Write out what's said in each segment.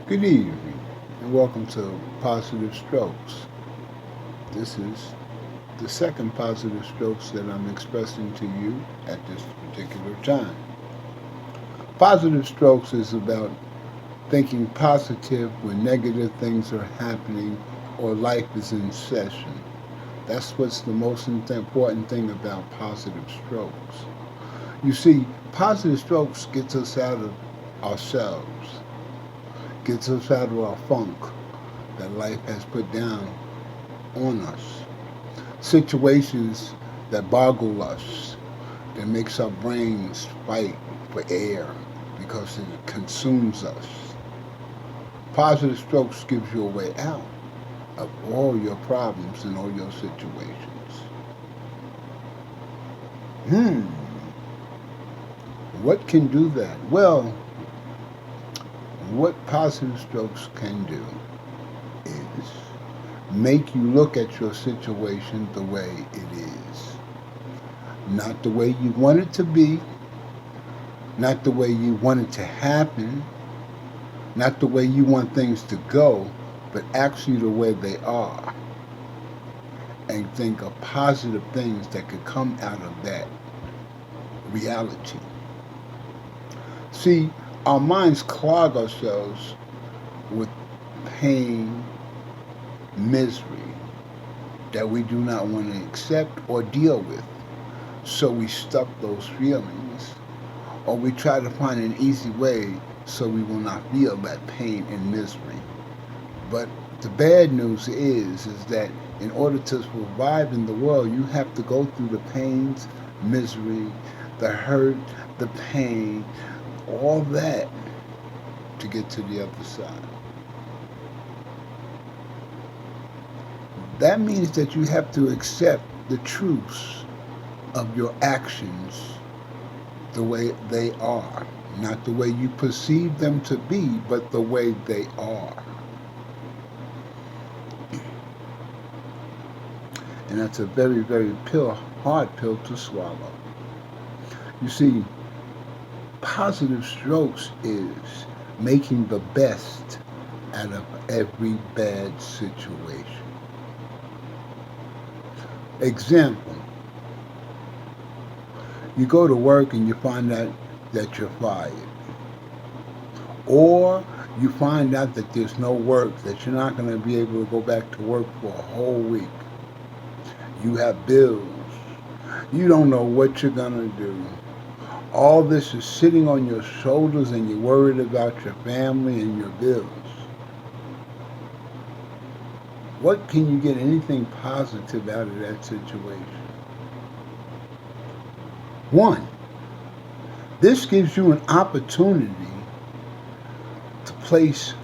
Good evening, and welcome to Positive Strokes. This is the second positive strokes that I'm expressing to you at this particular time. Positive strokes is about thinking positive when negative things are happening or life is in session. That's what's the most important thing about positive strokes. You see, positive strokes gets us out of ourselves, gets us out of our funk that life has put down on us. Situations that boggle us, that makes our brains fight for air because it consumes us. Positive strokes gives you a way out of all your problems and all your situations. Hmm, what can do that? Well, what positive strokes can do is make you look at your situation the way it is. Not the way you want it to be, not the way you want it to happen, not the way you want things to go, but actually the way they are. And think of positive things that could come out of that reality. See, our minds clog ourselves with pain, misery that we do not want to accept or deal with. So we stuff those feelings, or we try to find an easy way so we will not feel that pain and misery. But the bad news is that in order to survive in the world, you have to go through the pains, misery, the hurt, the pain, all that to get to the other side. That means that you have to accept the truths of your actions the way they are. Not the way you perceive them to be, but the way they are. And that's a very, very hard pill to swallow. You see, positive strokes is making the best out of every bad situation. Example, you go to work and you find out that you're fired. Or you find out that there's no work, that you're not going to be able to go back to work for a whole week. You have bills. You don't know what you're going to do. All this is sitting on your shoulders and you're worried about your family and your bills. What can you get anything positive out of that situation? One, this gives you an opportunity to place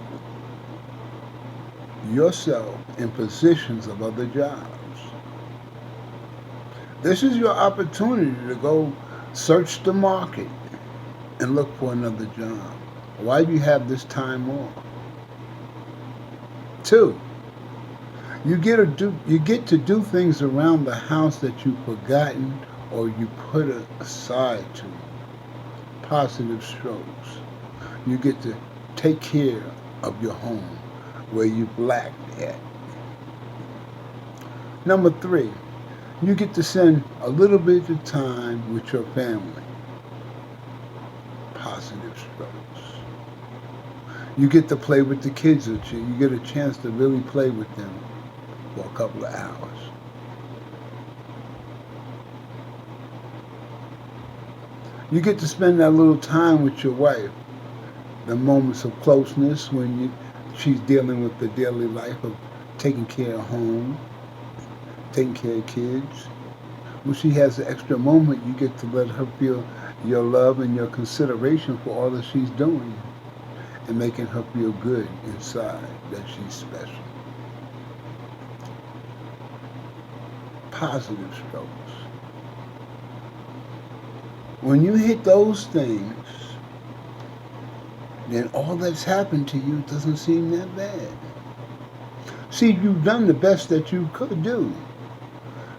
yourself in positions of other jobs. This is your opportunity to go search the market and look for another job. Why do you have this time off? Two, you get to do things around the house that you've forgotten or you put aside to. Positive strokes. You get to take care of your home where you've lacked at. Number three, you get to spend a little bit of time with your family. Positive strokes. You get to play with the kids with you. You get a chance to really play with them for a couple of hours. You get to spend that little time with your wife. The moments of closeness when she's dealing with the daily life of taking care of home, taking care of kids. When she has an extra moment, you get to let her feel your love and your consideration for all that she's doing and making her feel good inside that she's special. Positive strokes. When you hit those things, then all that's happened to you doesn't seem that bad. See, you've done the best that you could do.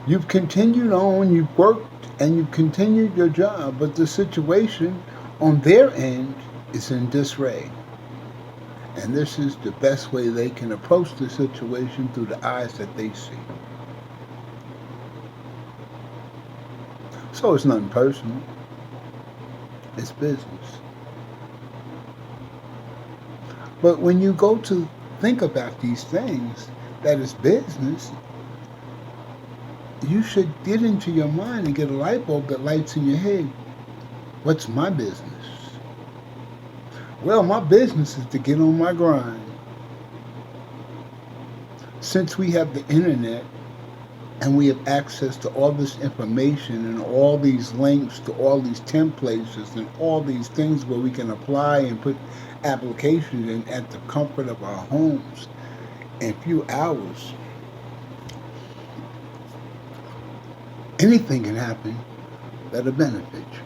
You've continued on, you've worked, and you've continued your job, but the situation on their end is in disarray. And this is the best way they can approach the situation through the eyes that they see. So it's nothing personal. It's business. But when you go to think about these things, that is business, you should get into your mind and get a light bulb that lights in your head. What's my business? Well, my business is to get on my grind. Since we have the internet and we have access to all this information and all these links to all these templates and all these things where we can apply and put applications in at the comfort of our homes in a few hours, anything can happen that'll benefit you.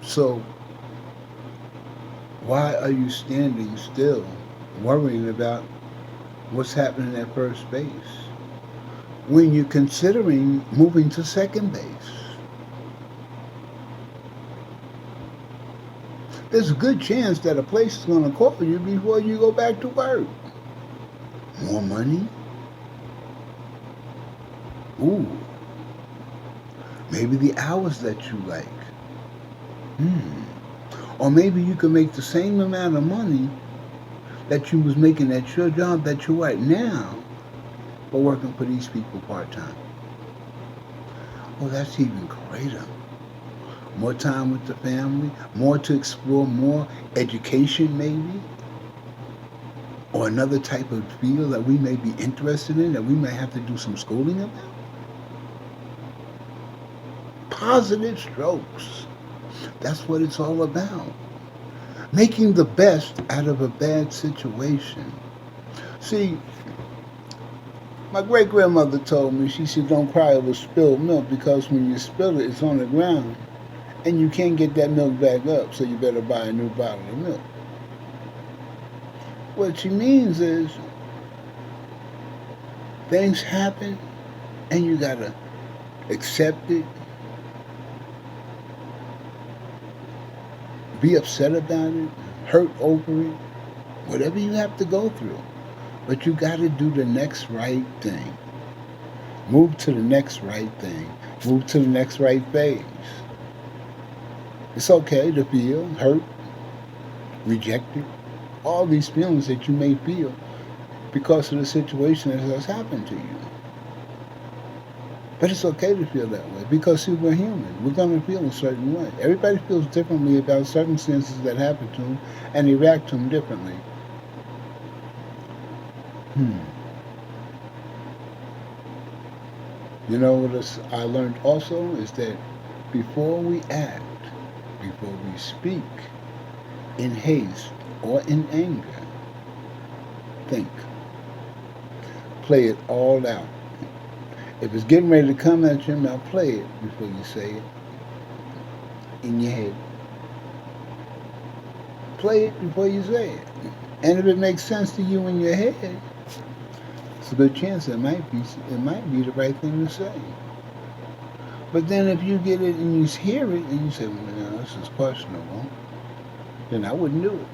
So why are you standing still worrying about what's happening at first base when you're considering moving to second base? There's a good chance that a place is going to call you before you go back to work. More money? Ooh. Maybe the hours that you like. Or maybe you can make the same amount of money that you was making at your job that you're at now, but working for these people part-time. Well, that's even greater. More time with the family, more to explore, more education maybe, or another type of field that we may be interested in that we may have to do some schooling about. Positive strokes. That's what it's all about. Making the best out of a bad situation. See, my great-grandmother told me, she said, don't cry over spilled milk, because when you spill it, it's on the ground and you can't get that milk back up, so you better buy a new bottle of milk. What she means is things happen and you gotta accept it, be upset about it, hurt over it, whatever you have to go through. But you got to do the next right thing. Move to the next right thing. Move to the next right phase. It's okay to feel hurt, rejected, all these feelings that you may feel because of the situation that has happened to you. But it's okay to feel that way because, see, we're human. We're going to feel a certain way. Everybody feels differently about circumstances that happen to them, and they react to them differently. You know what I learned also is that before we act, before we speak, in haste or in anger, think. Play it all out. If it's getting ready to come at your mouth, play it before you say it in your head. Play it before you say it. And if it makes sense to you in your head, it's a good chance it might be the right thing to say. But then if you get it and you hear it and you say, well, no, this is questionable, then I wouldn't do it.